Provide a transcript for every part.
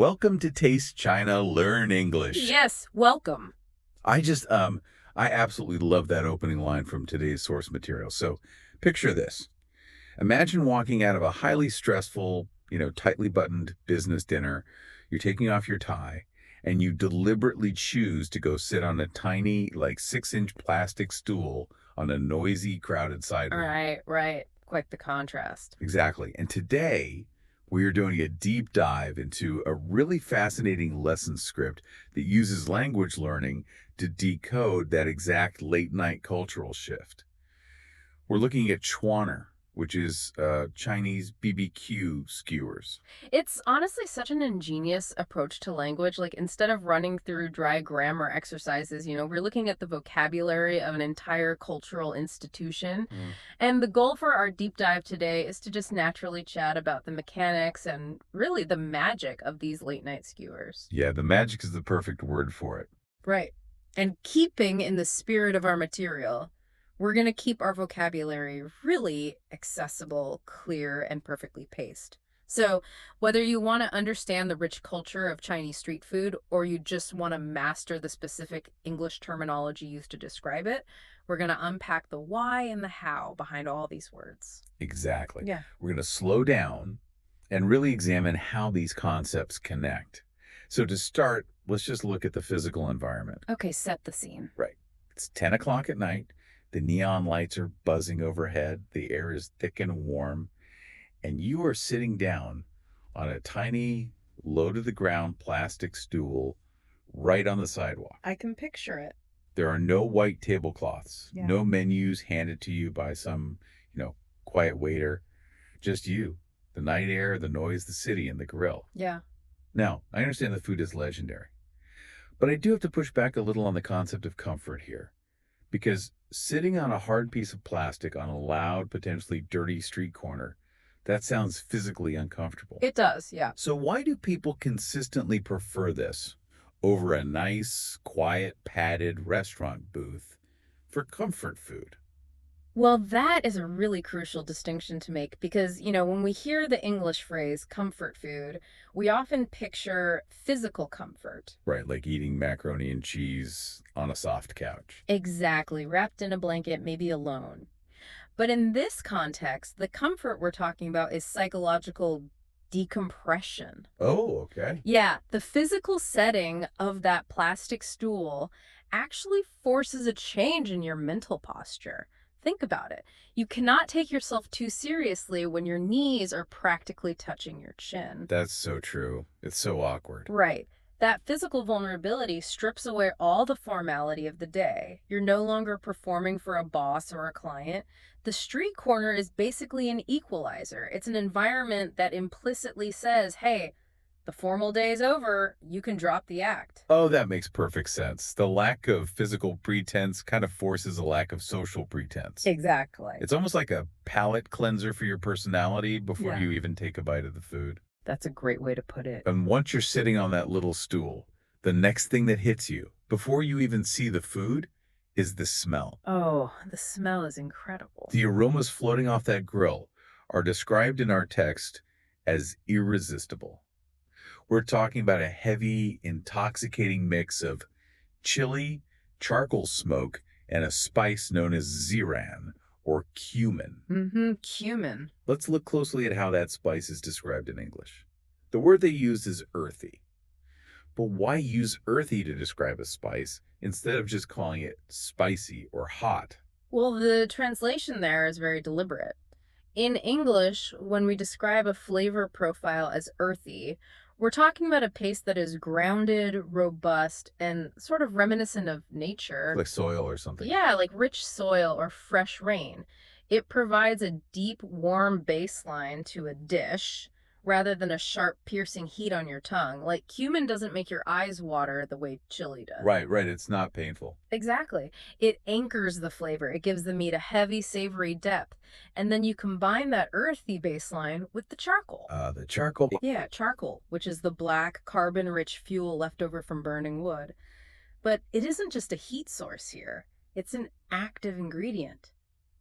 Welcome to Taste China, Learn English. Yes, welcome. I just, I absolutely love that opening line from today's source material. So picture this. Imagine walking out of a highly stressful, tightly buttoned business dinner. You're taking off your tie and you deliberately choose to go sit on a tiny, like 6-inch plastic stool on a noisy, crowded sidewalk. Right. Quite the contrast. Exactly. And today, we are doing a deep dive into a really fascinating lesson script that uses language learning to decode that exact late night cultural shift. We're looking at Schwanner, which is Chinese BBQ skewers. It's honestly such an ingenious approach to language. Like, instead of running through dry grammar exercises, we're looking at the vocabulary of an entire cultural institution. Mm. And the goal for our deep dive today is to just naturally chat about the mechanics and really the magic of these late night skewers. Yeah, the magic is the perfect word for it. Right. And keeping in the spirit of our material, we're going to keep our vocabulary really accessible, clear, and perfectly paced. So, whether you want to understand the rich culture of Chinese street food or you just want to master the specific English terminology used to describe it, we're going to unpack the why and the how behind all these words. Exactly. Yeah. We're going to slow down and really examine how these concepts connect. So to start, let's just look at the physical environment. Okay, set the scene. Right. It's 10 o'clock at night. The neon lights are buzzing overhead. The air is thick and warm. And you are sitting down on a tiny, low to the ground plastic stool right on the sidewalk. I can picture it. There are no white tablecloths, Yeah. no menus handed to you by some, quiet waiter. Just you, the night air, the noise, the city, and the grill. Yeah. Now, I understand the food is legendary, but I do have to push back a little on the concept of comfort here. Because sitting on a hard piece of plastic on a loud, potentially dirty street corner, that sounds physically uncomfortable. It does, yeah. So why do people consistently prefer this over a nice, quiet, padded restaurant booth for comfort food? Well, that is a really crucial distinction to make because, when we hear the English phrase comfort food, we often picture physical comfort. Right, like eating macaroni and cheese on a soft couch. Exactly, wrapped in a blanket, maybe alone. But in this context, the comfort we're talking about is psychological decompression. Oh, okay. Yeah, the physical setting of that plastic stool actually forces a change in your mental posture. Think about it. You cannot take yourself too seriously when your knees are practically touching your chin. That's so true. It's so awkward. Right. That physical vulnerability strips away all the formality of the day. You're no longer performing for a boss or a client. The street corner is basically an equalizer. It's an environment that implicitly says, hey, the formal day's over. You can drop the act. Oh, that makes perfect sense. The lack of physical pretense kind of forces a lack of social pretense. Exactly. It's almost like a palate cleanser for your personality before Yeah. you even take a bite of the food. That's a great way to put it. And once you're sitting on that little stool, the next thing that hits you, before you even see the food, is the smell. Oh, the smell is incredible. The aromas floating off that grill are described in our text as irresistible. We're talking about a heavy, intoxicating mix of chili, charcoal smoke, and a spice known as ziran, or cumin. Cumin. Let's look closely at how that spice is described in English. The word they used is earthy. But why use earthy to describe a spice instead of just calling it spicy or hot? Well, the translation there is very deliberate. In English, when we describe a flavor profile as earthy, we're talking about a paste that is grounded, robust, and sort of reminiscent of nature. Like soil or something. Yeah, like rich soil or fresh rain. It provides a deep, warm baseline to a dish rather than a sharp, piercing heat on your tongue. Like cumin doesn't make your eyes water the way chili does. Right. It's not painful. Exactly. It anchors the flavor. It gives the meat a heavy, savory depth. And then you combine that earthy baseline with the charcoal. The charcoal. Yeah, charcoal, which is the black, carbon-rich fuel left over from burning wood. But it isn't just a heat source here. It's an active ingredient.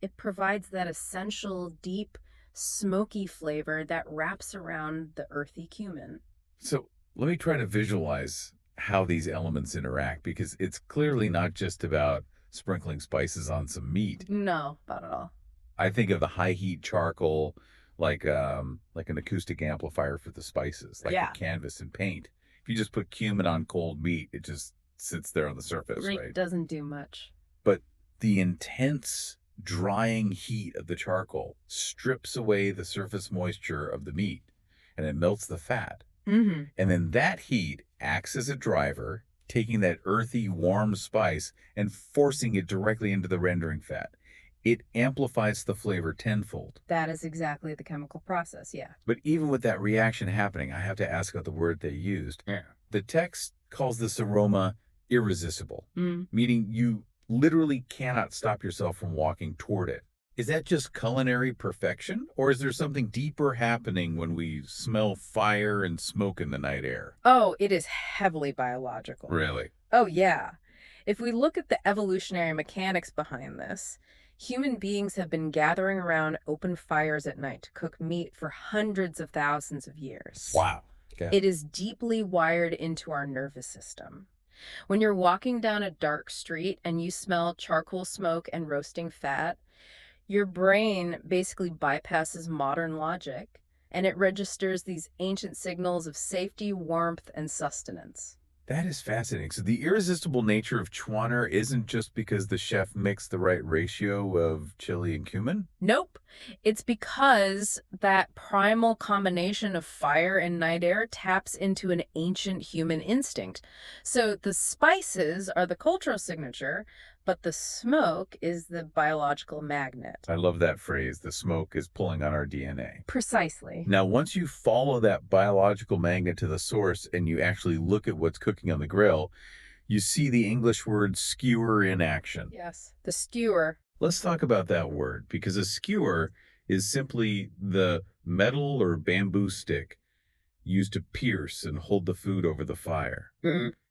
It provides that essential, deep, smoky flavor that wraps around the earthy cumin. So Let me try to visualize how these elements interact because it's clearly not just about sprinkling spices on some meat. No, not at all. I think of the high heat charcoal like an acoustic amplifier for the spices, like Yeah. a canvas and paint. If you just put cumin on cold meat, it just sits there on the surface, Right, right? doesn't do much. But the intense drying heat of the charcoal strips away the surface moisture of the meat and it melts the fat. Mm-hmm. And then that heat acts as a driver, taking that earthy, warm spice and forcing it directly into the rendering fat. It amplifies the flavor tenfold. That is exactly the chemical process, yeah. But even with that reaction happening, I have to ask about the word they used. Yeah. The text calls this aroma irresistible, Mm. meaning you literally cannot stop yourself from walking toward it. Is that just culinary perfection, or is there something deeper happening when we smell fire and smoke in the night air? Oh, it is heavily biological. Really? Oh, yeah. If we look at the evolutionary mechanics behind this, human beings have been gathering around open fires at night to cook meat for hundreds of thousands of years. Wow. Okay. It is deeply wired into our nervous system. When you're walking down a dark street and you smell charcoal smoke and roasting fat, your brain basically bypasses modern logic and it registers these ancient signals of safety, warmth, and sustenance. That is fascinating. So the irresistible nature of Chwaner isn't just because the chef mixed the right ratio of chili and cumin? Nope. It's because that primal combination of fire and night air taps into an ancient human instinct. So the spices are the cultural signature, but the smoke is the biological magnet. I love that phrase. The smoke is pulling on our DNA. Precisely. Now, once you follow that biological magnet to the source and you actually look at what's cooking on the grill, you see the English word skewer in action. Yes. The skewer. Let's talk about that word because a skewer is simply the metal or bamboo stick used to pierce and hold the food over the fire.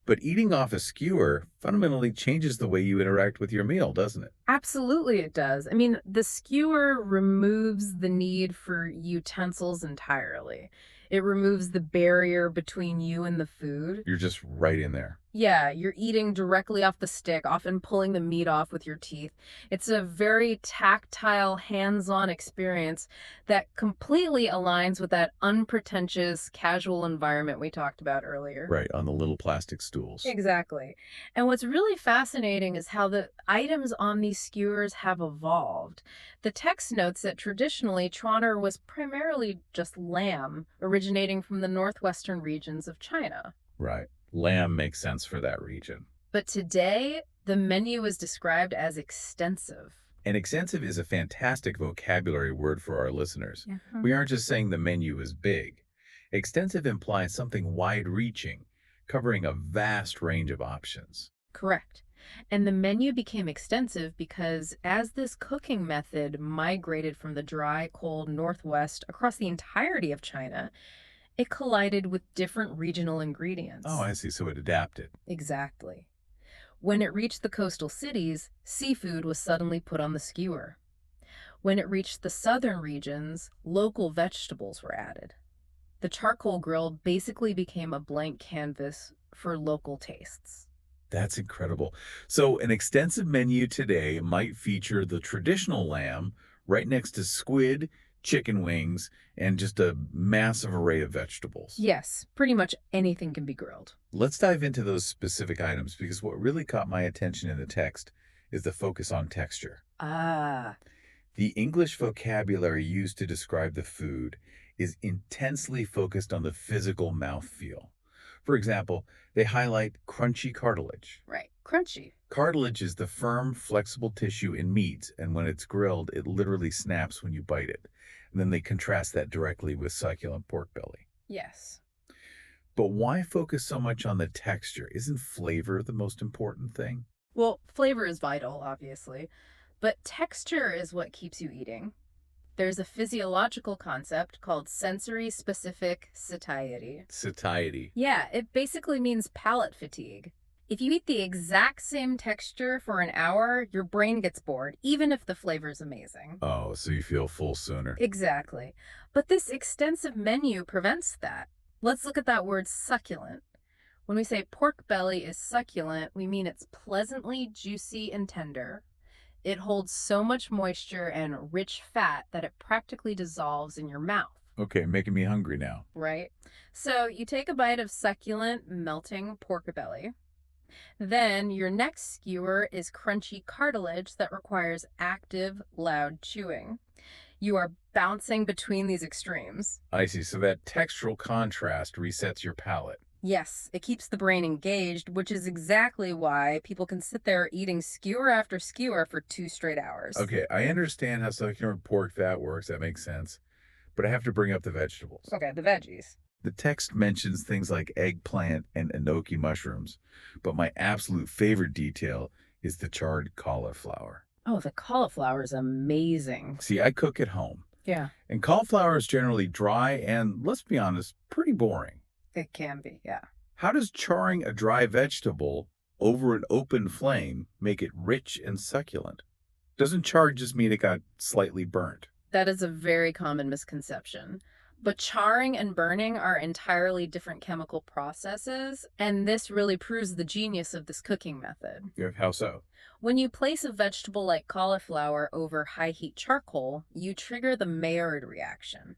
But eating off a skewer fundamentally changes the way you interact with your meal, doesn't it? Absolutely, it does. I mean, the skewer removes the need for utensils entirely. It removes the barrier between you and the food. You're just right in there. Yeah, you're eating directly off the stick, often pulling the meat off with your teeth. It's a very tactile, hands-on experience that completely aligns with that unpretentious, casual environment we talked about earlier. Right, on the little plastic stools. Exactly. And what's really fascinating is how the items on these skewers have evolved. The text notes that traditionally Chwaner was primarily just lamb, originating from the northwestern regions of China. Right. Lamb makes sense for that region. But today, the menu is described as extensive. And extensive is a fantastic vocabulary word for our listeners. Mhm. We aren't just saying the menu is big. Extensive implies something wide-reaching, covering a vast range of options. Correct. And the menu became extensive because as this cooking method migrated from the dry, cold Northwest across the entirety of China, it collided with different regional ingredients. Oh, I see. So it adapted. Exactly. When it reached the coastal cities, seafood was suddenly put on the skewer. When it reached the southern regions, local vegetables were added. The charcoal grill basically became a blank canvas for local tastes. That's incredible. So an extensive menu today might feature the traditional lamb right next to squid, chicken wings, and just a massive array of vegetables. Yes, pretty much anything can be grilled. Let's dive into those specific items because what really caught my attention in the text is the focus on texture. Ah, The English vocabulary used to describe the food is intensely focused on the physical mouthfeel. For example, they highlight crunchy cartilage. right. Crunchy. Cartilage is the firm, flexible tissue in meats, and when it's grilled, it literally snaps when you bite it. And then they contrast that directly with succulent pork belly. Yes. But why focus so much on the texture? Isn't flavor the most important thing? Well, flavor is vital, obviously, but texture is what keeps you eating. There's a physiological concept called sensory-specific satiety. Satiety. Yeah, it basically means palate fatigue. If you eat the exact same texture for an hour, your brain gets bored, even if the flavor's amazing. Oh, so you feel full sooner. Exactly. But this extensive menu prevents that. Let's look at that word succulent. When we say pork belly is succulent, we mean it's pleasantly juicy and tender. It holds so much moisture and rich fat that it practically dissolves in your mouth, Okay, making me hungry now. right? So you take a bite of succulent, melting pork belly. Then your next skewer is crunchy cartilage that requires active, loud chewing. You are bouncing between these extremes. I see. So that textural contrast resets your palate. Yes, it keeps the brain engaged, which is exactly why people can sit there eating skewer after skewer for 2 straight hours. Okay, I understand how succulent pork fat works. That makes sense. But I have to bring up the vegetables. Okay, the veggies. The text mentions things like eggplant and enoki mushrooms, but my absolute favorite detail is the charred cauliflower. Oh, the cauliflower is amazing. See, I cook at home, Yeah, and cauliflower is generally dry and, let's be honest, pretty boring. it can be, yeah. How does charring a dry vegetable over an open flame make it rich and succulent? Doesn't char just mean it got slightly burnt? That is a very common misconception. But charring and burning are entirely different chemical processes, and this really proves the genius of this cooking method. How so? When you place a vegetable like cauliflower over high heat charcoal, you trigger the Maillard reaction.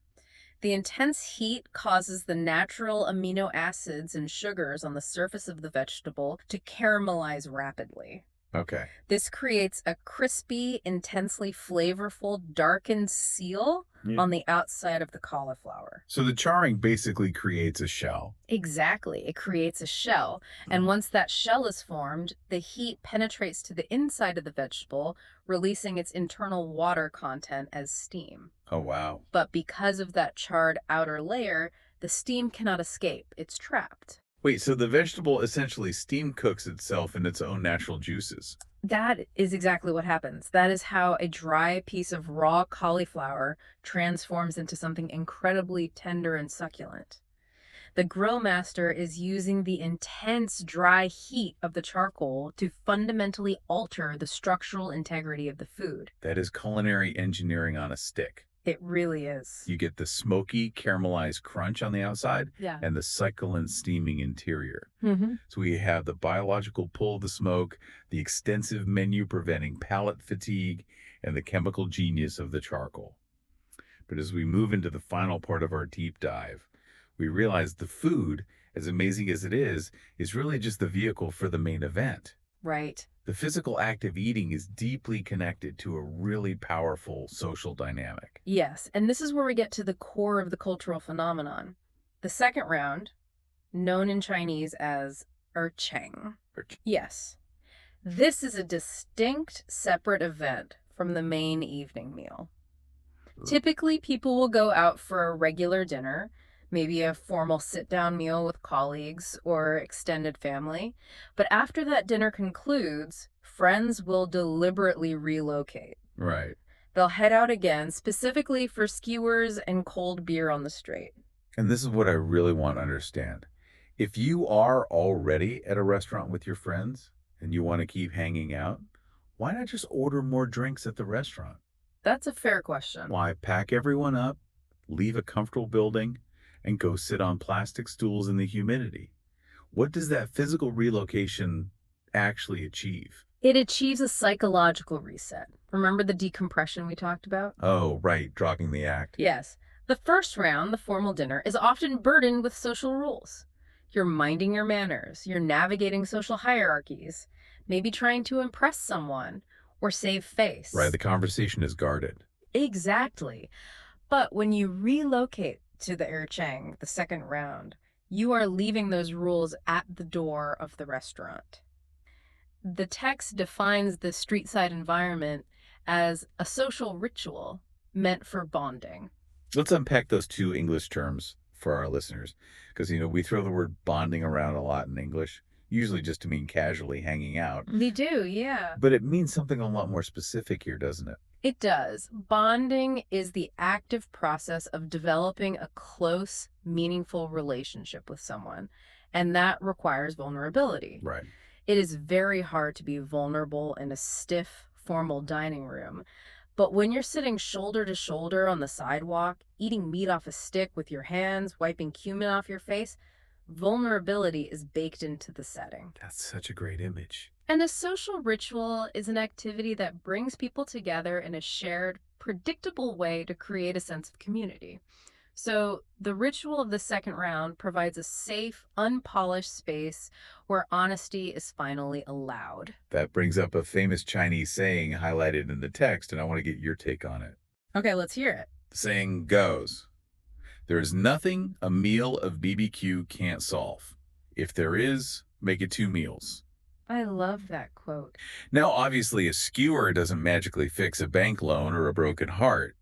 The intense heat causes the natural amino acids and sugars on the surface of the vegetable to caramelize rapidly. Okay. This creates a crispy, intensely flavorful, darkened seal Yeah. on the outside of the cauliflower. So the charring basically creates a shell. Exactly. It creates a shell. And once that shell is formed, the heat penetrates to the inside of the vegetable, releasing its internal water content as steam. Oh, wow. But because of that charred outer layer, the steam cannot escape. It's trapped. Wait, so the vegetable essentially steam cooks itself in its own natural juices. That is exactly what happens. That is how a dry piece of raw cauliflower transforms into something incredibly tender and succulent. The grill master is using the intense dry heat of the charcoal to fundamentally alter the structural integrity of the food. That is culinary engineering on a stick. It really is. You get the smoky, caramelized crunch on the outside Yeah. and the succulent steaming interior. Mm-hmm. So we have the biological pull of the smoke, the extensive menu preventing palate fatigue, and the chemical genius of the charcoal. But as we move into the final part of our deep dive, we realize the food, as amazing as it is really just the vehicle for the main event. Right. The physical act of eating is deeply connected to a really powerful social dynamic. Yes, and this is where we get to the core of the cultural phenomenon. The second round, known in Chinese as Cheng. Yes. This is a distinct, separate event from the main evening meal. Typically, people will go out for a regular dinner, maybe a formal sit-down meal with colleagues or extended family. But after that dinner concludes, friends will deliberately relocate. Right. They'll head out again, specifically for skewers and cold beer on the straight. And this is what I really want to understand. If you are already at a restaurant with your friends and you want to keep hanging out, why not just order more drinks at the restaurant? That's a fair question. Why pack everyone up, leave a comfortable building, and go sit on plastic stools in the humidity? What does that physical relocation actually achieve? It achieves a psychological reset. Remember the decompression we talked about? Oh, right, dropping the act. Yes. The first round, the formal dinner, is often burdened with social rules. You're minding your manners, you're navigating social hierarchies, maybe trying to impress someone or save face. Right, the conversation is guarded. Exactly. But when you relocate to the Erchang, the second round, you are leaving those rules at the door of the restaurant. The text defines the street-side environment as a social ritual meant for bonding. Let's unpack those two English terms for our listeners, because, we throw the word bonding around a lot in English, usually just to mean casually hanging out. We do, yeah. But it means something a lot more specific here, doesn't it? It does. Bonding is the active process of developing a close, meaningful relationship with someone, and that requires vulnerability. Right. It is very hard to be vulnerable in a stiff, formal dining room, But when you're sitting shoulder to shoulder on the sidewalk, eating meat off a stick with your hands, wiping cumin off your face, vulnerability is baked into the setting. That's such a great image. And a social ritual is an activity that brings people together in a shared, predictable way to create a sense of community. So, the ritual of the second round provides a safe, unpolished space where honesty is finally allowed. That brings up a famous Chinese saying highlighted in the text, and I want to get your take on it. Okay, let's hear it. The saying goes, there is nothing a meal of BBQ can't solve. If there is, make it 2 meals. I love that quote. Now, obviously, a skewer doesn't magically fix a bank loan or a broken heart.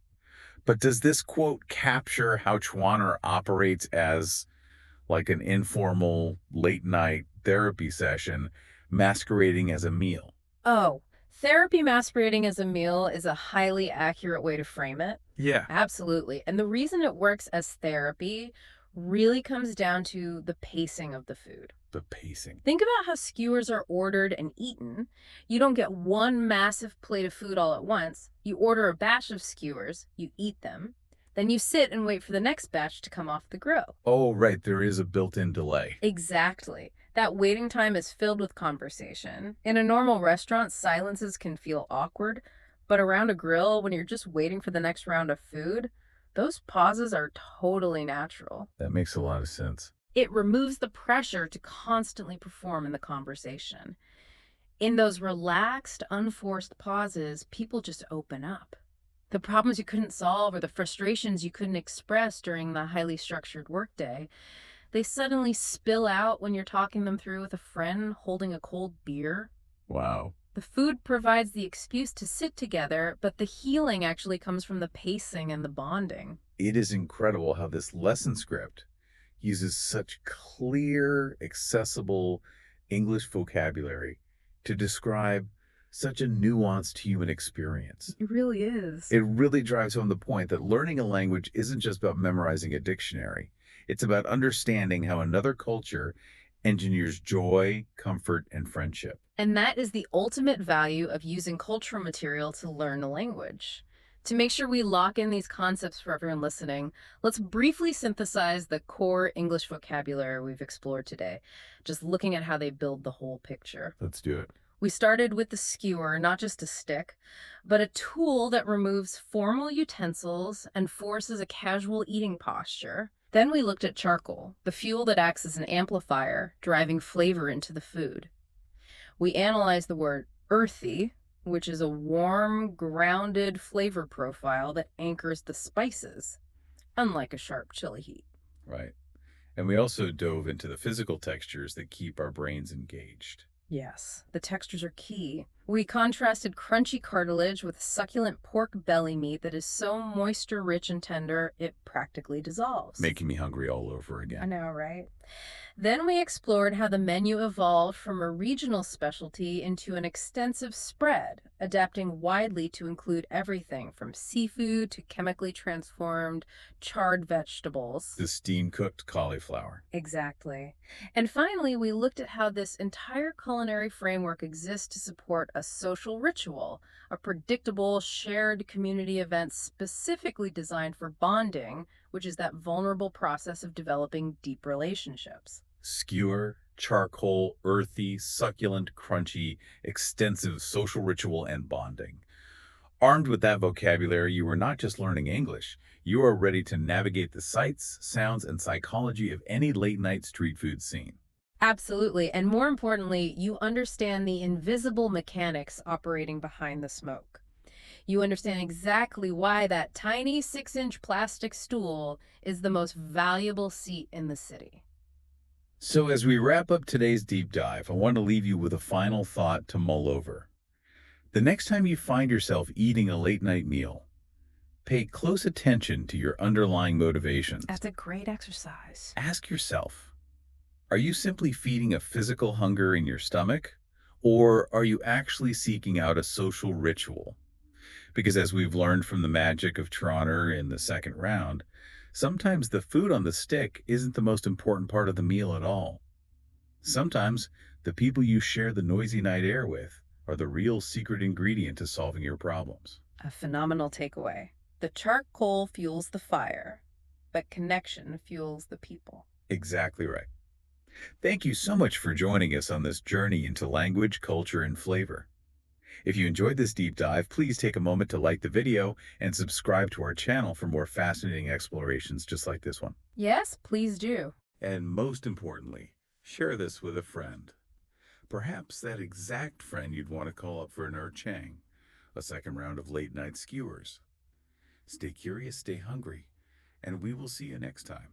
But does this quote capture how Chuaner operates as like an informal late night therapy session masquerading as a meal? Oh, therapy masquerading as a meal is a highly accurate way to frame it. Yeah. Absolutely. And the reason it works as therapy really comes down to the pacing of the food. The pacing. Think about how skewers are ordered and eaten. You don't get one massive plate of food all at once. You order a batch of skewers, you eat them, then you sit and wait for the next batch to come off the grill. Oh, right. There is a built-in delay. Exactly. That waiting time is filled with conversation. In a normal restaurant, silences can feel awkward, but around a grill, when you're just waiting for the next round of food, those pauses are totally natural. That makes a lot of sense. It removes the pressure to constantly perform in the conversation. In those relaxed, unforced pauses, people just open up. The problems you couldn't solve or the frustrations you couldn't express during the highly structured workday, they suddenly spill out when you're talking them through with a friend holding a cold beer. Wow. The food provides the excuse to sit together, but the healing actually comes from the pacing and the bonding. It is incredible how this lesson script uses such clear, accessible English vocabulary to describe such a nuanced human experience. It really is. It really drives home the point that learning a language isn't just about memorizing a dictionary. It's about understanding how another culture engineers joy, comfort, and friendship. And that is the ultimate value of using cultural material to learn a language. To make sure we lock in these concepts for everyone listening, let's briefly synthesize the core English vocabulary we've explored today, just looking at how they build the whole picture. Let's do it. We started with the skewer, not just a stick, but a tool that removes formal utensils and forces a casual eating posture. Then we looked at charcoal, the fuel that acts as an amplifier, driving flavor into the food. We analyzed the word earthy, which is a warm, grounded flavor profile that anchors the spices, unlike a sharp chili heat. Right. And we also dove into the physical textures that keep our brains engaged. Yes, the textures are key. We contrasted crunchy cartilage with succulent pork belly meat that is so moisture-rich and tender, it practically dissolves. Making me hungry all over I again. know, right? Then we explored how the menu evolved from a regional specialty into an extensive spread, adapting widely to include everything from seafood to chemically transformed, charred vegetables. The steam-cooked cauliflower. Exactly. And finally, we looked at how this entire culinary framework exists to support a social ritual, a predictable, shared community event specifically designed for bonding, which is that vulnerable process of developing deep relationships. Skewer, charcoal, earthy, succulent, crunchy, extensive social ritual and bonding. Armed with that vocabulary, you are not just learning English. You are ready to navigate the sights, sounds, and psychology of any late-night street food scene. Absolutely. And more importantly, you understand the invisible mechanics operating behind the smoke. You understand exactly why that tiny 6-inch plastic stool is the most valuable seat in the city. So as we wrap up today's deep dive, I want to leave you with a final thought to mull over. The next time you find yourself eating a late-night meal, pay close attention to your underlying motivations. That's a great exercise. Ask yourself, are you simply feeding a physical hunger in your stomach, or are you actually seeking out a social ritual? Because as we've learned from the magic of Toronto in the second round, sometimes the food on the stick isn't the most important part of the meal at all. Sometimes the people you share the noisy night air with are the real secret ingredient to solving your problems. A phenomenal takeaway. The charcoal fuels the fire, but connection fuels the people. Exactly right. Thank you so much for joining us on this journey into language, culture, and flavor. If you enjoyed this deep dive, please take a moment to like the video and subscribe to our channel for more fascinating explorations just like this one. Yes, please do. And most importantly, share this with a friend. Perhaps that exact friend you'd want to call up for an Chang, a second round of late night skewers. Stay curious, stay hungry, and we will see you next time.